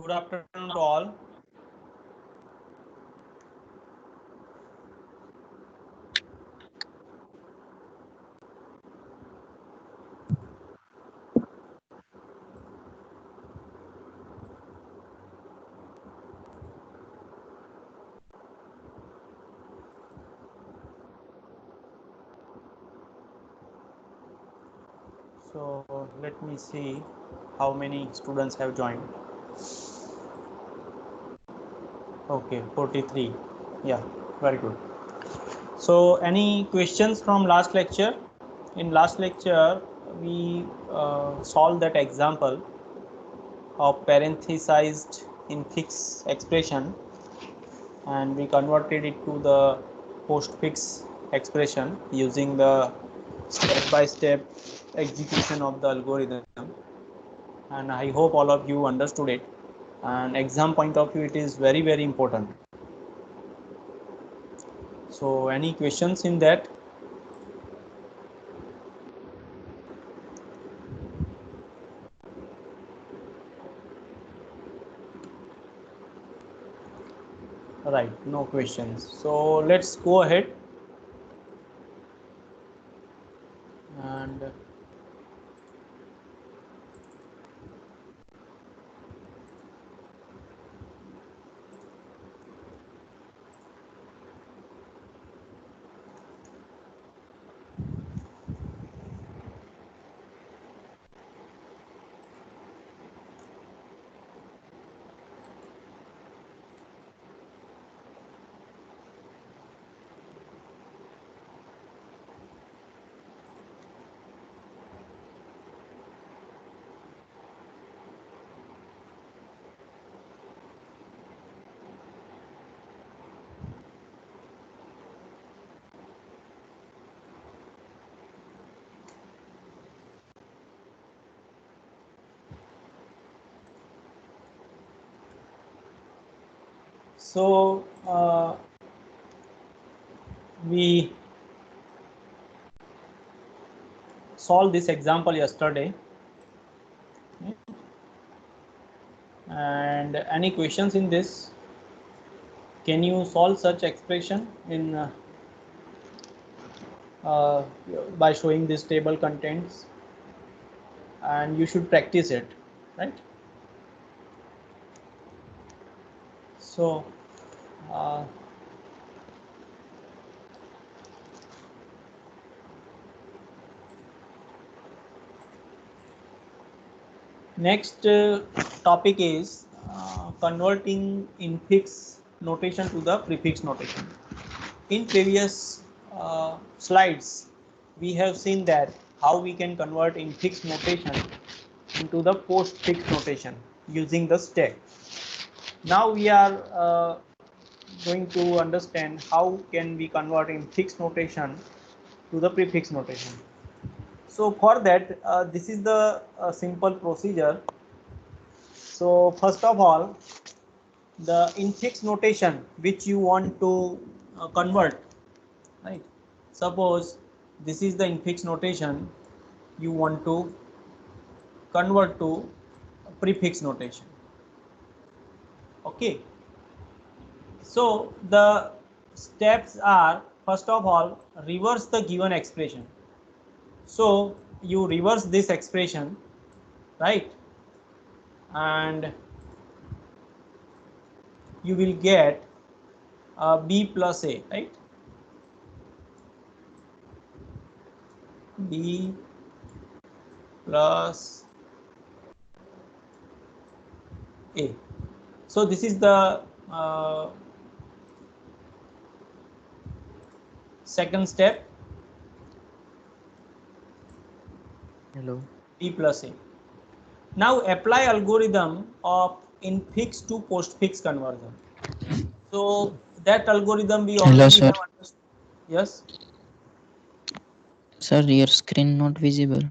Good afternoon to all. So let me see how many students have joined. Okay, 43. Yeah, very good. So any questions from last lecture? In last lecture, we solved that example of parenthesized infix expression, and we converted it to the postfix expression using the step-by-step execution of the algorithm. And I hope all of you understood it. And exam point of view, it is very important. So any questions in that? Right, no questions. So let's go ahead and so we solved this example yesterday. And any questions in this? Can you solve such expression in by showing this table contents? And you should practice it, right? So next topic is converting infix notation to the prefix notation. In previous slides, we have seen that how we can convert infix notation into the postfix notation using the stack. Now we are going to understand how can we convert infix notation to the prefix notation. So for that, this is the simple procedure. So first of all, the infix notation which you want to convert, right? Suppose this is the infix notation you want to convert to prefix notation. Okay. So the steps are, first of all, reverse the given expression. So you reverse this expression, right? And you will get b plus a, right? B plus a. So this is the second step. Hello. B plus a. Now apply algorithm of infix to postfix conversion. So that algorithm we Hello, already sir. have understood. Yes. Sir, your screen not visible.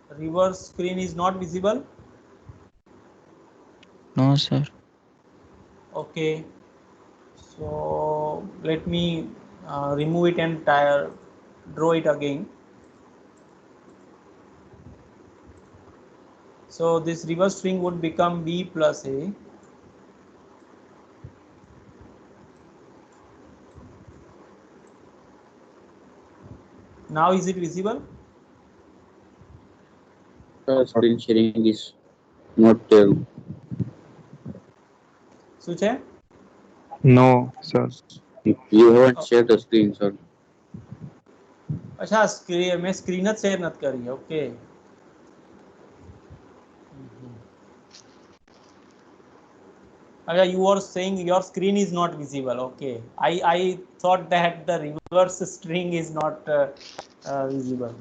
Reverse screen is not visible. No, sir. Okay. So let me remove it and draw it again. So this reverse string would become B plus A. Now is it visible? Screen sharing is not there. શું છે? No, sir. You haven't shared the screen, sir. અચ્છા મેં screen જ share નથી કરી. Okay. You are saying your screen is not visible. Okay, I thought that the reverse string is not visible.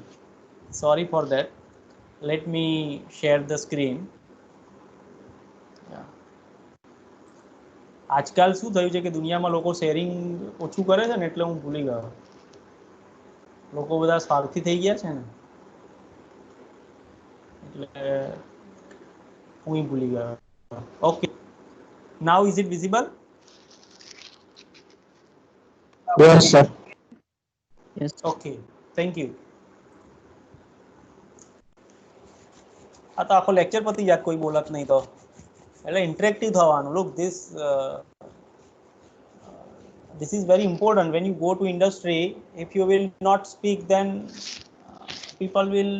Sorry for that. Let me share the screen. આજકાલ શું થયું છે કે દુનિયામાં લોકો શેરિંગ ઓછું કરે છે ને એટલે હું ભૂલી ગયો. લોકો બધા સ્વાર્થી થઈ ગયા છે ને એટલે હું ભૂલી ગયો. Okay, now is it visible? Yes, sir. Yes. Okay, thank you. આ તો આખો લેક્ચર પતી જાય કોઈ બોલત નહીં તો. એટલે ઇન્ટરેક્ટિવ થવાનું. Look, this is very important. When you go to industry, if you will not speak, then people will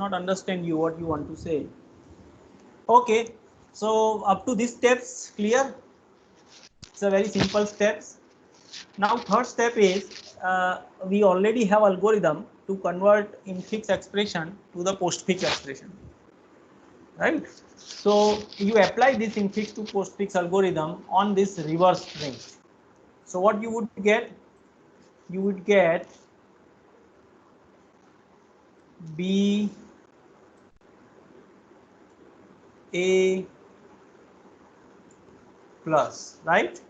not understand you what you want to say. Okay, so up to these steps clear. It's a very simple steps. Now third step is we already have algorithm to convert infix expression to the postfix expression, right? So you apply this infix to postfix algorithm on this reverse string. So what you would get? You would get B A plus, right?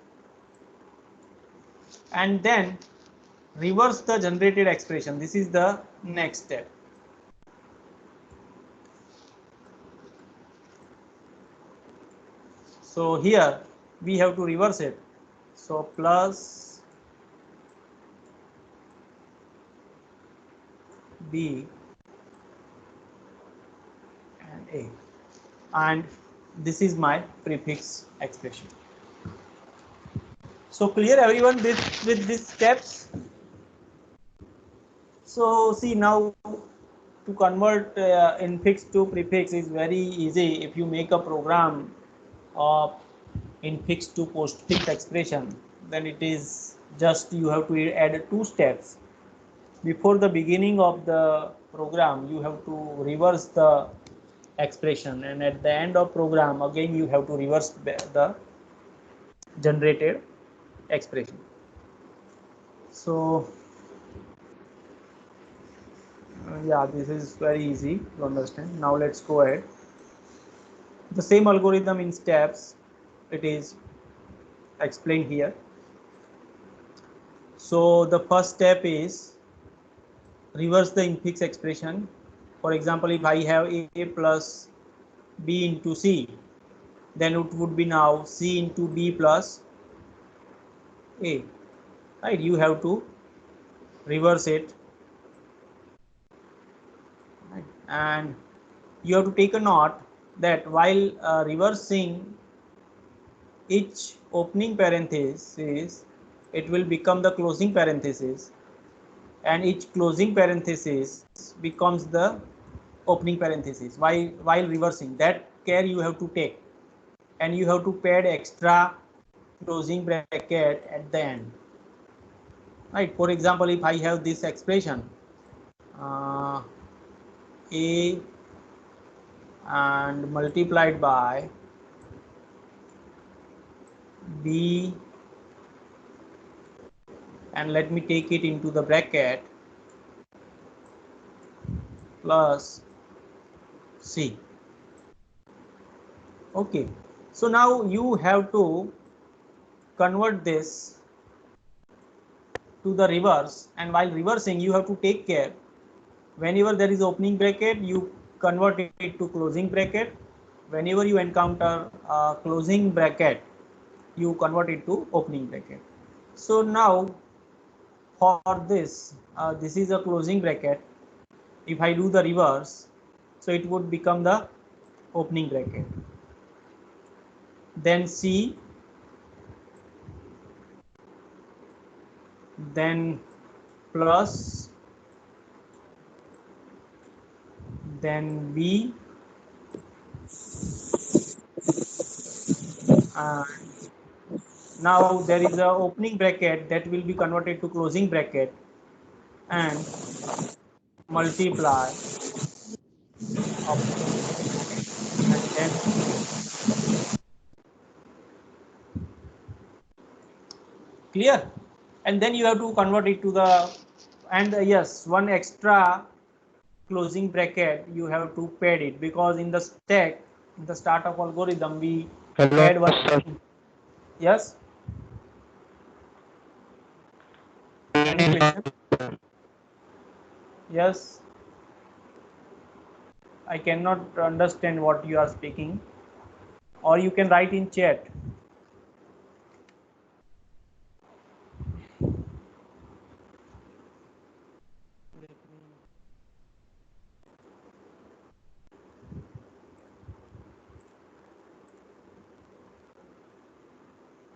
And then reverse the generated expression. This is the next step. So here we have to reverse it. So plus B and A, and this is my prefix expression. So clear everyone with these steps? So see, now to convert infix to prefix is very easy. If you make a program of infix to postfix expression, then it is just you have to add two steps. Before the beginning of the program, you have to reverse the expression, and at the end of program again you have to reverse the generated expression. So yeah, this is very easy to understand. Now let's go ahead. The same algorithm in steps, it is explained here. So the first step is reverse the infix expression. For example, if I have A plus B into C, then it would be now C into B plus A, right? You have to reverse it, right? And you have to take a note that while reversing each opening parenthesis, it will become the closing parenthesis, and each closing parenthesis becomes the opening parenthesis while reversing. That care you have to take, and you have to pad extra closing bracket at the end, right? For example, if I have this expression A and multiplied by B, and let me take it into the bracket, plus C. Okay, so now you have to convert this to the reverse, and while reversing you have to take care, whenever there is opening bracket you convert it to closing bracket, whenever you encounter closing bracket you convert it to opening bracket. So now for this this is a closing bracket. If I do the reverse, so it would become the opening bracket, then C, then plus, then B, and now there is a opening bracket that will be converted to closing bracket and multiply of, and then clear, and then you have to convert it to the, and yes, one extra closing bracket you have to pad it, because in the stack, in the start of algorithm, we Hello, had one. sir. Yes, any question? Yes, I cannot understand what you are speaking, or you can write in chat.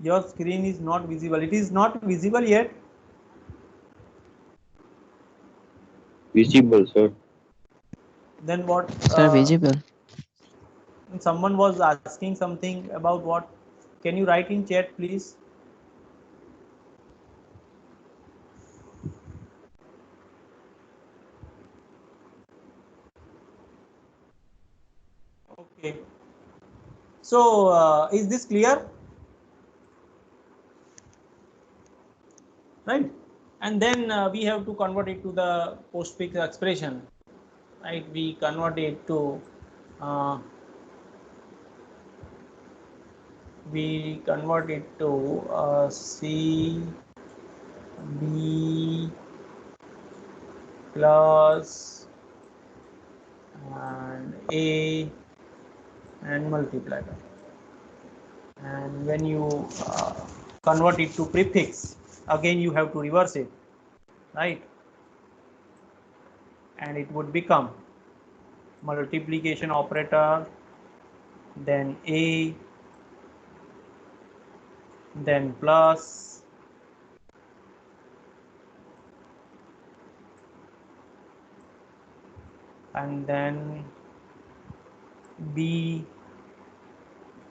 Your screen is not visible. It is not visible yet. Visible, sir. Then what? Sir, visible. Someone was asking something about what? Can you write in chat, please? Okay. So is this clear? Right. And then we have to convert it to the postfix expression. Right. We convert it to uh, C, B plus and A and multiply by. And when you convert it to prefix, again you have to reverse it, right? And it would become multiplication operator, then A, then plus, and then B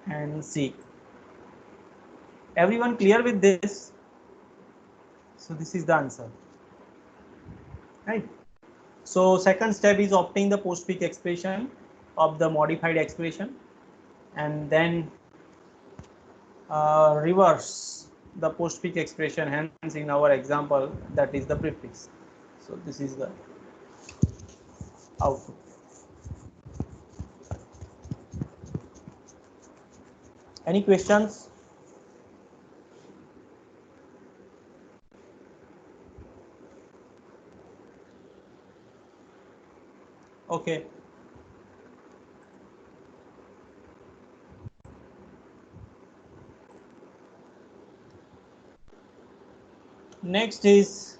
and C. Everyone clear with this? So this is the answer, right? So second step is obtain the postfix expression of the modified expression, and then reverse the postfix expression, hence in our example that is the prefix. So this is the output. Any questions? Okay. Next is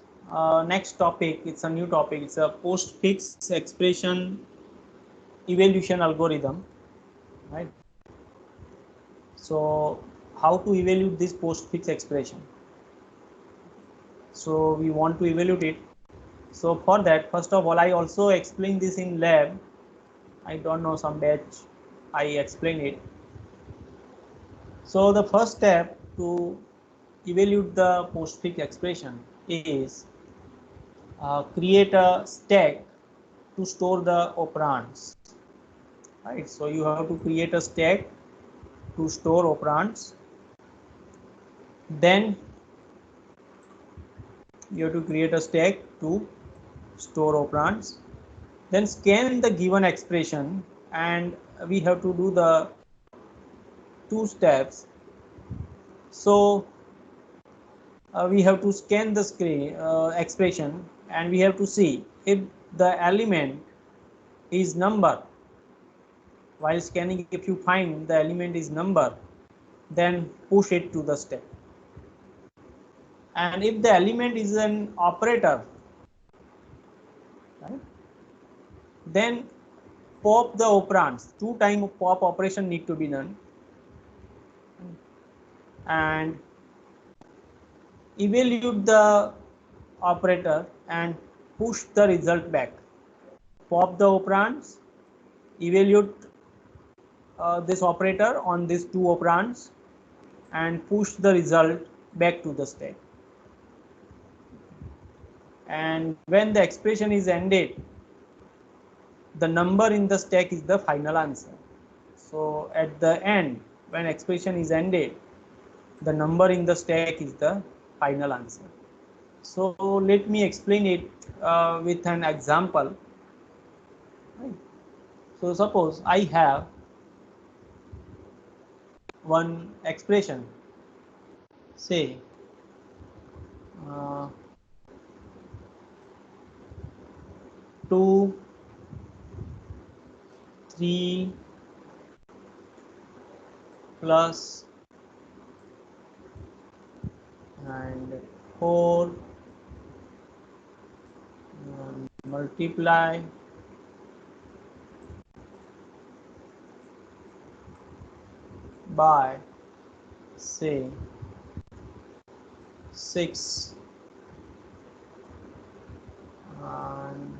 next topic. It's a new topic. It's a postfix expression evaluation algorithm, right? So how to evaluate this postfix expression? So we want to evaluate it. So for that, first of all, I also explained this in lab. I don't know, some batch I explained it. So the first step to evaluate the postfix expression is create a stack to store the operands, right? So you have to create a stack to store operands, then you have to create a stack to store operands, then scan the given expression, and we have to do the two steps. So we have to scan the screen expression, and we have to see if the element is number. While scanning, if you find the element is number, then push it to the step. And if the element is an operator, right, then pop the operands. 2 time pop operation need to be done, and evaluate the operator and push the result back. Pop the operands, evaluate this operator on these 2 operands, and push the result back to the stack. And when the expression is ended, the number in the stack is the final answer. So at the end, when expression is ended, the number in the stack is the final answer. So let me explain it with an example. So suppose I have one expression, say 2, 3 plus and 4 multiply by say 6 and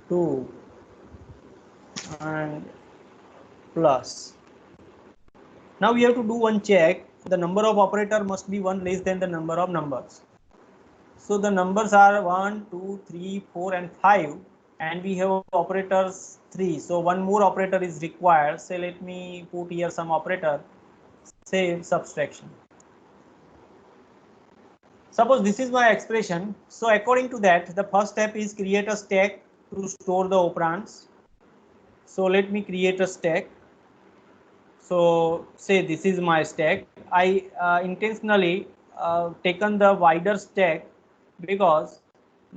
2 and plus. Now we have to do one check. The number of operator must be 1 less than the number of numbers. So the numbers are 1, 2, 3, 4 and 5, and we have operators 3. So one more operator is required. Say let me put here some operator, say subtraction. Suppose this is my expression. So according to that, the first step is create a stack to store the operands. So let me create a stack. So say this is my stack. I intentionally taken the wider stack because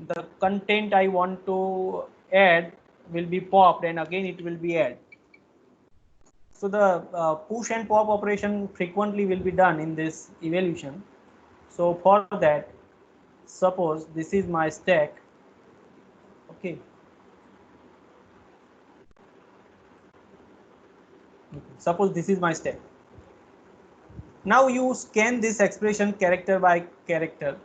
the content I want to add will be popped and again it will be add. So the push and pop operation frequently will be done in this evaluation. So for that, suppose this is my stack. Okay. Suppose this is my stack. Now you scan this expression character by character,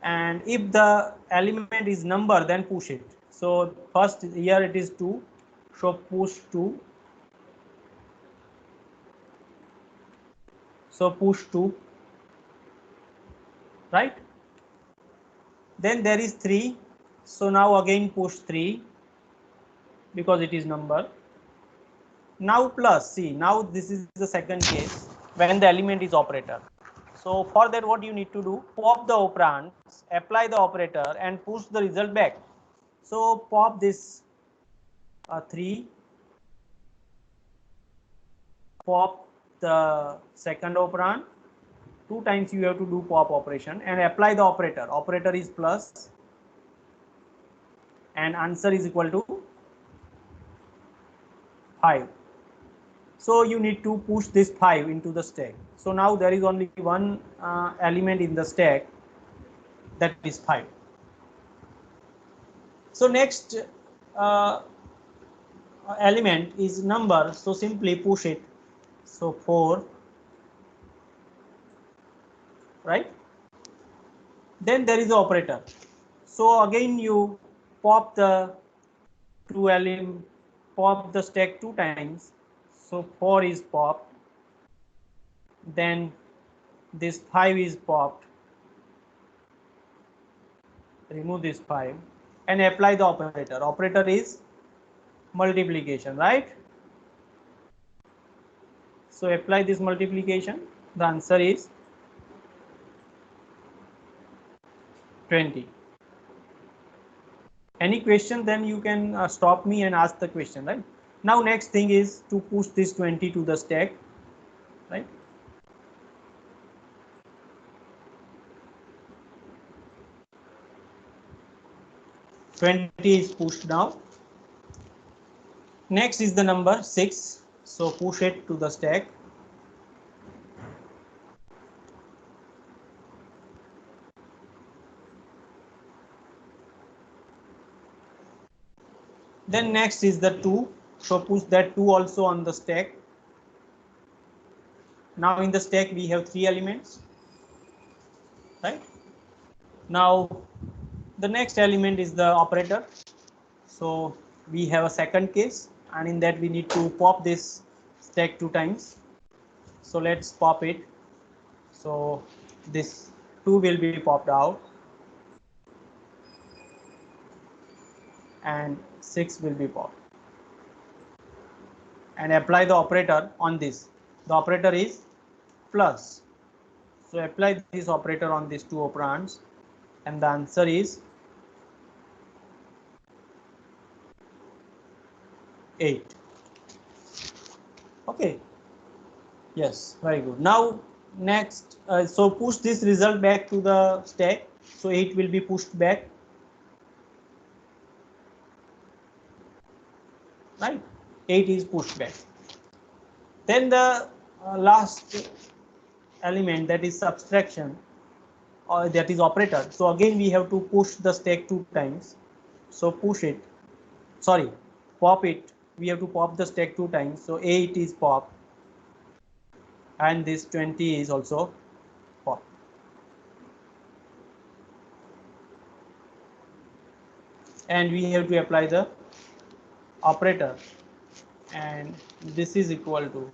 and if the element is number, then push it. So first here it is 2, so push 2. So push 2, right? Then there is 3, so now again push 3 because it is number. Now plus, see, now this is the second case when the element is operator. So for that, what you need to do, pop the operands, apply the operator and push the result back. So pop this 3, pop the second operand, 2 times you have to do pop operation and apply the operator. Operator is plus and answer is equal to 5. So you need to push this 5 into the stack. So now there is only one element in the stack, that is 5. So next element is number, so simply push it. So 4, right? Then there is the operator. So again you pop the 2 element, pop the stack 2 times. So 4 is popped. Then this 5 is popped. Remove this 5 and apply the operator. Operator is multiplication, right? So apply this multiplication. The answer is 20. Any question, then you can stop me and ask the question, right? Now next thing is to push this 20 to the stack, right? Twenty is pushed now. Next is the number 6, so push it to the stack. Then next is the 2. So push that 2 also on the stack. Now in the stack we have 3 elements, right? Now the next element is the operator. So we have a second case, and in that we need to pop this stack 2 times. So let's pop it. So this 2 will be popped out and 6 will be popped, and apply the operator on this. The operator is plus. So apply this operator on these 2 operands, and the answer is 8. Okay. Yes, very good. Now next, so push this result back to the stack. So 8 will be pushed back, right? 8 is pushed back. Then the last element, that is subtraction, or that is operator. So again we have to push the stack 2 times. So push it, sorry, pop it. We have to pop the stack 2 times. So 8 is popped, and this 20 is also popped. And we have to apply the operator, and this is equal to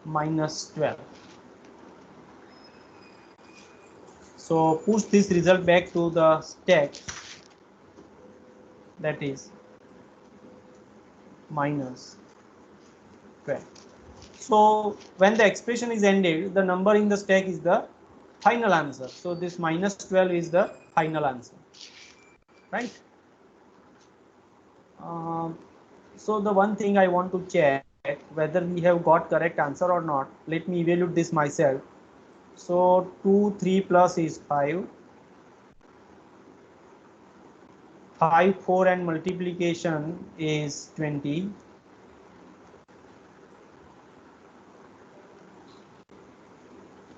minus 12. So push this result back to the stack, that is minus 12. So when the expression is ended, the number in the stack is the final answer. So this minus 12 is the final answer, right? So the one thing I want to check whether we have got correct answer or not. Let me evaluate this myself. So 2, 3 plus is 5. 5, 4 and multiplication is 20.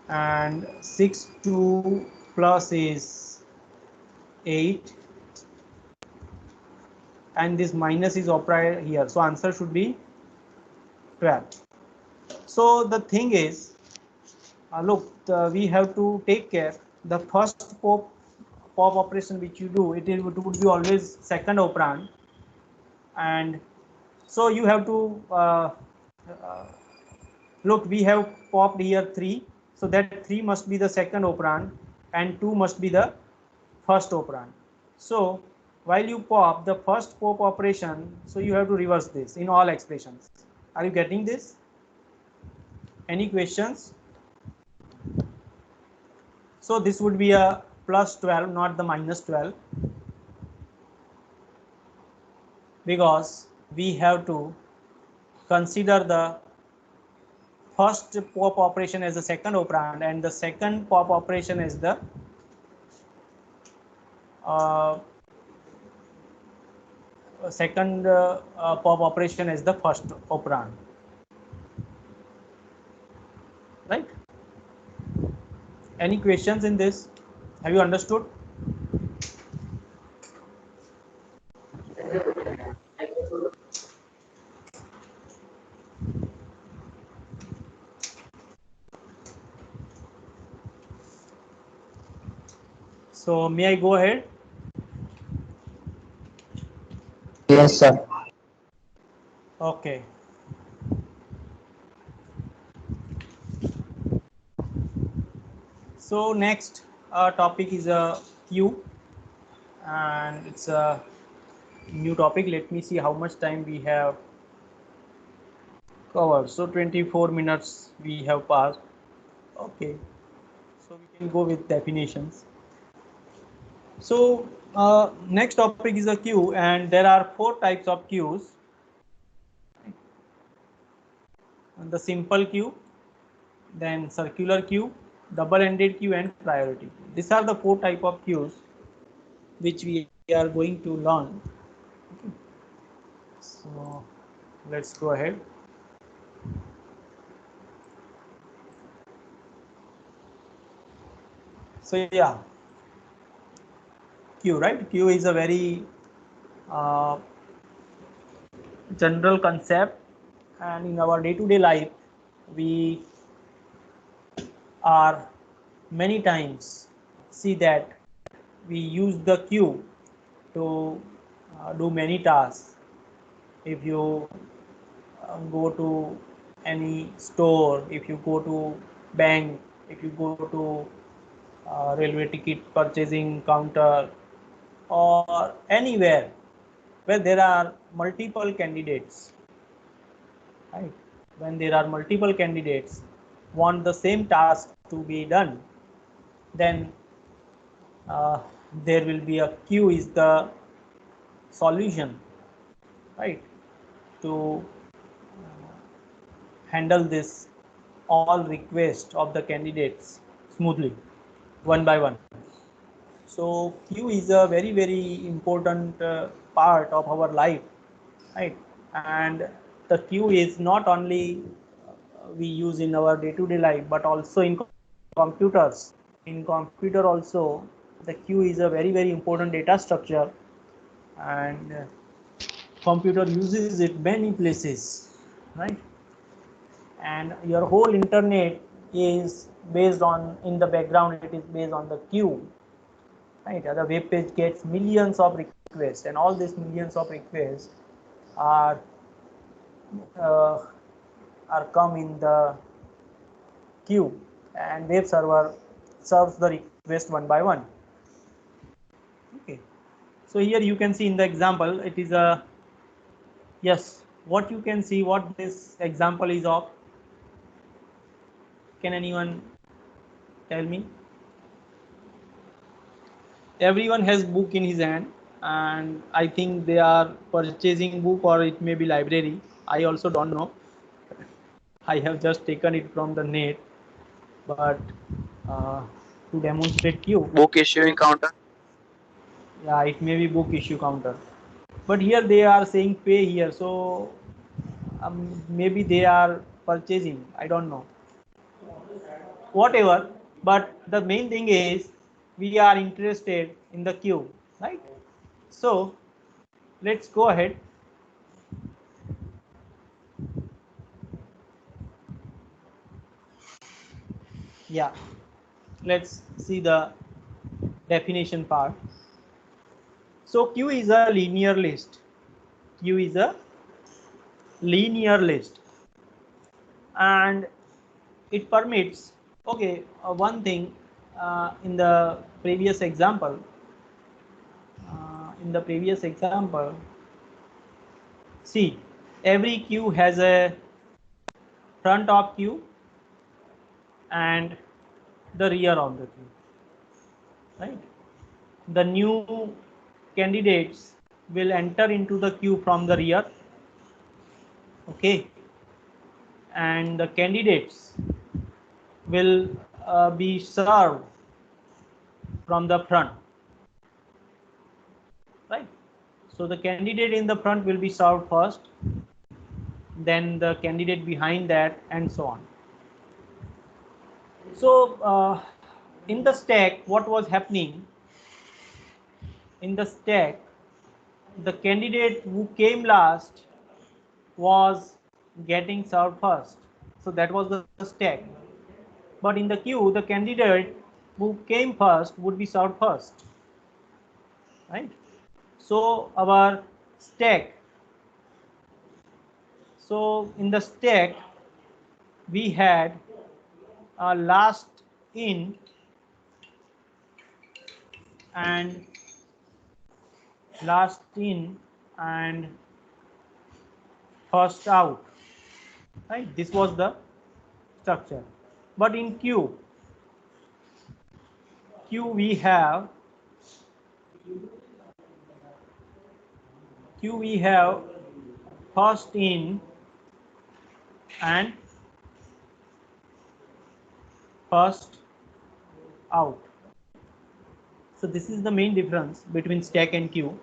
And 6, 2 plus is 8. And this minus is operated here. So answer should be 12. So the thing is, look, we have to take care. The first pop operation which you do, it would be always second operand, and so you have to look. We have popped here 3, so that 3 must be the second operand, and 2 must be the first operand. So while you pop the first pop operation, so you have to reverse this in all expressions. Are you getting this? Any questions? So this would be a plus 12, not the minus 12, because we have to consider the first pop operation as the second operand, and the second pop operation as the pop operation as the first operand, right? Any questions in this? Have you understood? So may I go ahead? Yes, sir. Okay. So next topic is a queue, and it's a new topic. Let me see how much time we have covered. So 24 minutes we have passed. Okay, so we can go with definitions. So next topic is a queue, and there are 4 types of queues. The simple queue, then circular queue, double-ended queue, and priority queue. These are the 4 type of queues which we are going to learn. Okay. So let's go ahead. So yeah, queue, right? Queue is a very general concept, and in our day-to-day life we are many times see that we use the queue to do many tasks. If you go to any store, if you go to bank, if you go to railway ticket purchasing counter, or anywhere where there are multiple candidates, right? When there are multiple candidates want the same task to be done, then there will be a queue is the solution, right, to handle this all requests of the candidates smoothly, one by one. So queue is a very important part of our life, right? And the queue is not only we use in our day-to-day life, but also in computers. In computer also, the queue is a very important data structure, and computer uses it many places, right? And your whole internet is based on, in the background it is based on the queue, right? The web page gets millions of requests, and all these millions of requests are uh, are come in the queue, and web server serves the request one by one. Okay, so here you can see in the example it is a, yes, what you can see, what this example is of, can anyone tell me? Everyone has book in his hand, and I think they are purchasing book, or it may be library, I also don't know. I have just taken it from the net, but to demonstrate you, Book issuing counter. yeah, it may be book issue counter, but here they are saying pay here, so maybe they are purchasing, I don't know, whatever. But the main thing is we are interested in the queue, right? So let's go ahead. Yeah, let's see the definition part. So queue is a linear list. Queue is a linear list, and it permits, okay, one thing, in the previous example, see, every queue has a front of queue and the rear of the queue, right? The new candidates will enter into the queue from the rear, okay, and the candidates will be served from the front, right? So the candidate in the front will be served first, then the candidate behind that, and so on. So in the stack, what was happening in the stack, the candidate who came last was getting served first, so that was the stack. But in the queue, the candidate who came first would be served first, right? So our stack, so in the stack we had last in and last in and first out, right? This was the structure. But in queue we have first in and first out. So this is the main difference between stack and queue.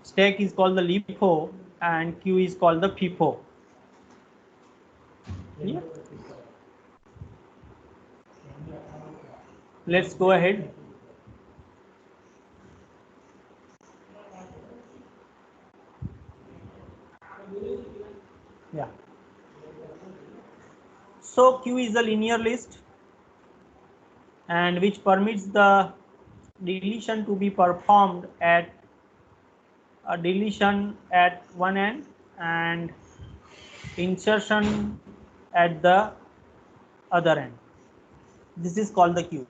Stack is called the LIFO and queue is called the FIFO. Yeah. Let's go ahead. Yeah. So queue is a linear list and which permits the deletion to be performed at a deletion at one end and insertion at the other end. This is called the queue.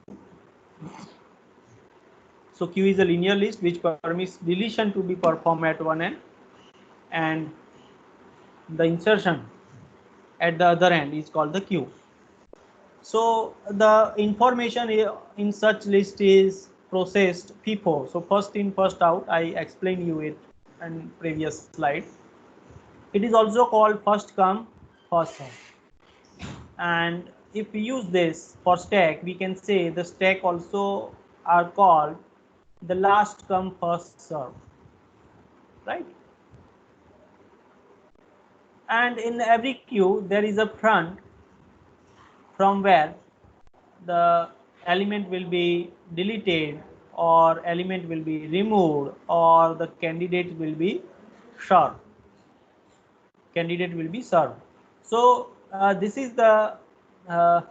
So queue is a linear list which permits deletion to be performed at one end and the insertion at the other end is called the queue. So the information in such list is processed FIFO. So first in first out, I explained you it in previous slide. It is also called first come first serve. And if we use this for stack, we can say the stack also are called the last come first serve, right? And in every queue there is a front from where the element will be deleted or element will be removed or the candidate will be served. Candidate will be served. So this is the uh,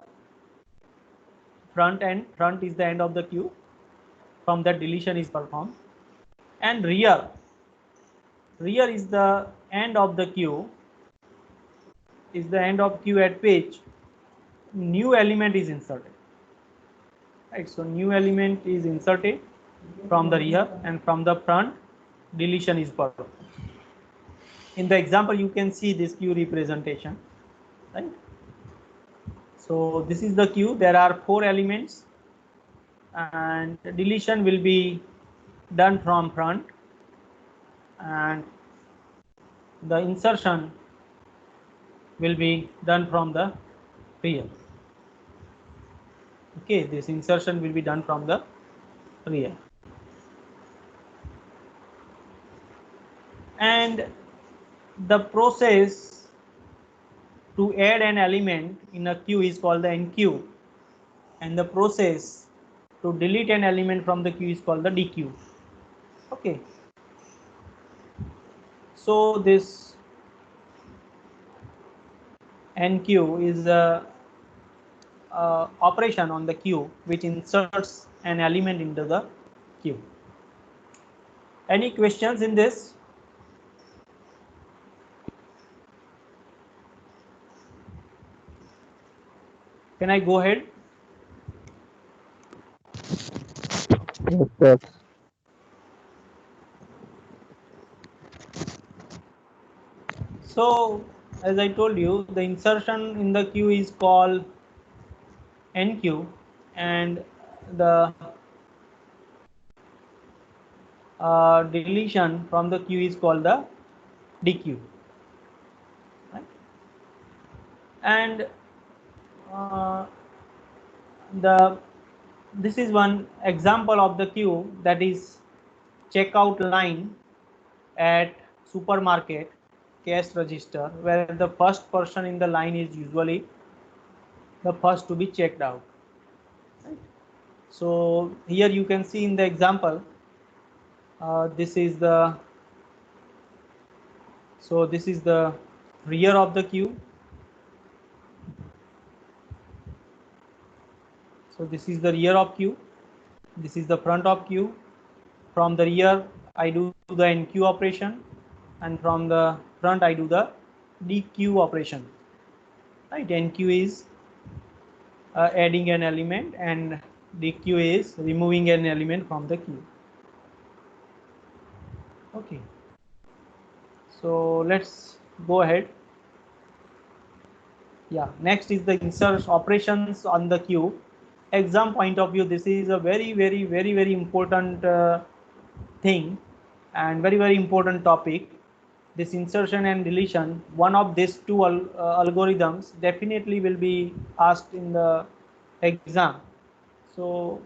front end. Front is the end of the queue. From that deletion is performed. And rear is the end of the queue. Is the end of queue at which new element is inserted. Right. So new element is inserted from the rear and from the front deletion is performed. In the example you can see this queue representation, right? So this is the queue. There are 4 elements and deletion will be done from front and the insertion will be done from the rear. Okay, this insertion will be done from the rear. And the process to add an element in a queue is called the enqueue, and the process to delete an element from the queue is called the dequeue. Okay, so this enqueue is a operation on the queue which inserts an element into the queue. Any questions in this? Can I go ahead? Yes, sir. So as I told you, the insertion in the queue is called enqueue and the deletion from the queue is called the dequeue, right? And the this is one example of the queue, that is checkout line at supermarket cash register, where the first person in the line is usually the first to be checked out, right? So here you can see in the example, this is the rear of the queue. So this is the rear of queue, this is the front of queue. From the rear I do the enqueue operation and from the front I do the dequeue operation, right? Enqueue is adding an element and dequeue is removing an element from the queue. Okay, so let's go ahead. Yeah, next is the insert operations on the queue. Exam point of view, this is a very important thing and very important topic. This insertion and deletion, one of these two algorithms definitely will be asked in the exam, so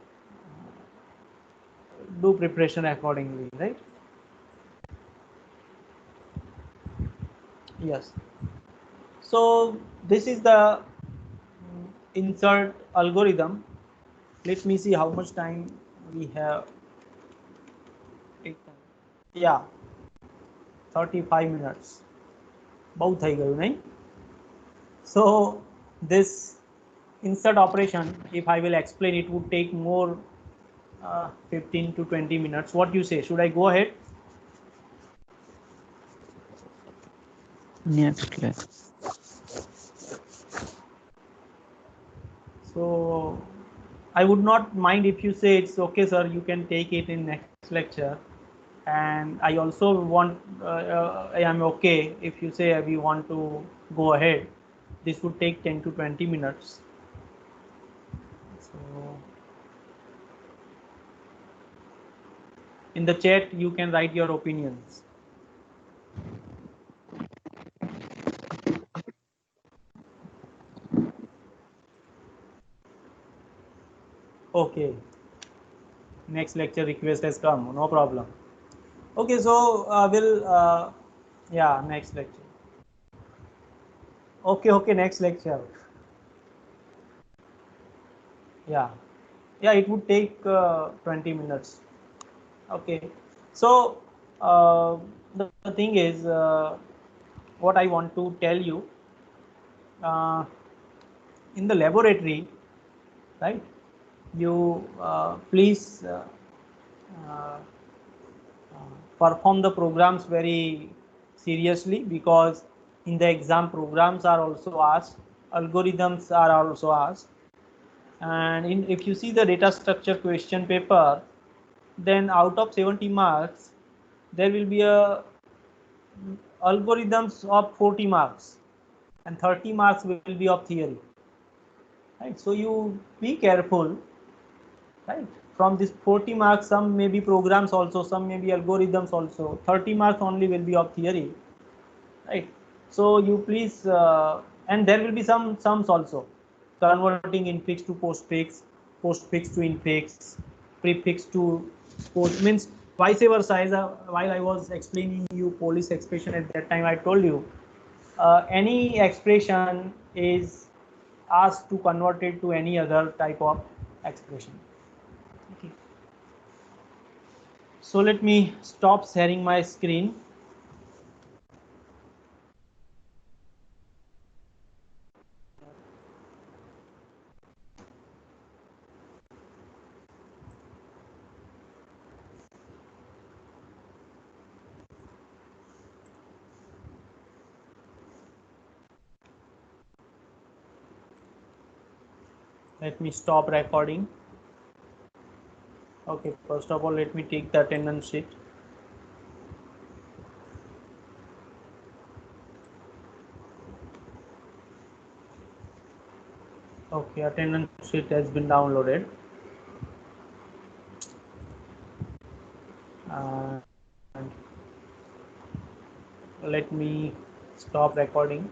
do preparation accordingly, right? Yes, so this is the insert algorithm. Let me see how much time we have taken. Yeah, 35 minutes. બહુ થઈ ગયું નહીં. So this insert operation, if I will explain, it would take more 15 to 20 minutes. What do you say? Should I go ahead? Next lecture. So I would not mind if you say it's okay, sir, you can take it in next lecture. And I also want, I am okay if you say we want to go ahead. This would take 10 to 20 minutes. So in the chat, you can write your opinions. Okay. Next lecture request has come. No problem. Okay, so yeah, next lecture. Okay, next lecture. Yeah, it would take 20 minutes. Okay, so the thing is, what I want to tell you, in the laboratory, right? You please uh, perform the programs very seriously, because in the exam programs are also asked, algorithms are also asked, and if you see the data structure question paper, then out of 70 marks there will be a algorithms of 40 marks and 30 marks will be of theory, right? So you be careful, right? From this 40 marks, some may be programs also, some may be algorithms also, 30 marks only will be of theory, right? So you please, and there will be some sums also, converting infix to postfix, postfix to infix, prefix to post, means vice versa. As while I was explaining you Polish expression at that time, I told you any expression is asked to convert it to any other type of expression. Okay. So let me stop sharing my screen. Let me stop recording. Okay, first of all, let me take the attendance sheet. Okay, attendance sheet has been downloaded. And let me stop recording.